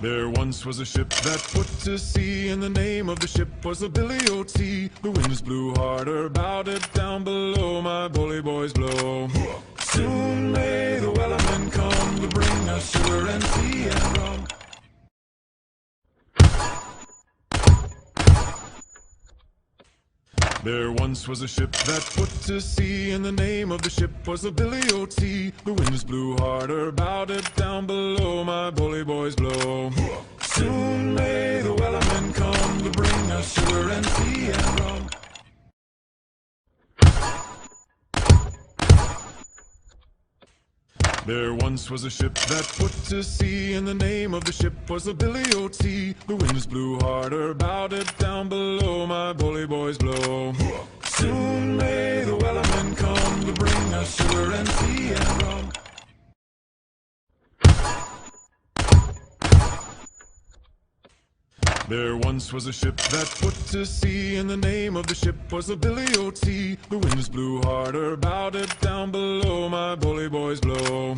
There once was a ship that put to sea, and the name of the ship was the Billy O.T. The winds blew harder, bowed it down below, my bully boys blow. Soon may the wellerman come to bring us sugar and tea and rum. There once was a ship that put to sea, and the name of the ship was the Billy O.T. The winds blew harder, bowed it down below, my bully boys blow. Soon may the wellerman come to bring us sugar and tea and rum. There once was a ship that put to sea, and the name of the ship was the Billy O.T. The winds blew harder, bowed it down below, my bully boys blow. Soon may the wellerman come to bring us sugar and tea and rum. There once was a ship that put to sea, and the name of the ship was the Billy O.T. The winds blew harder, bowed it down below, my bully boys blow.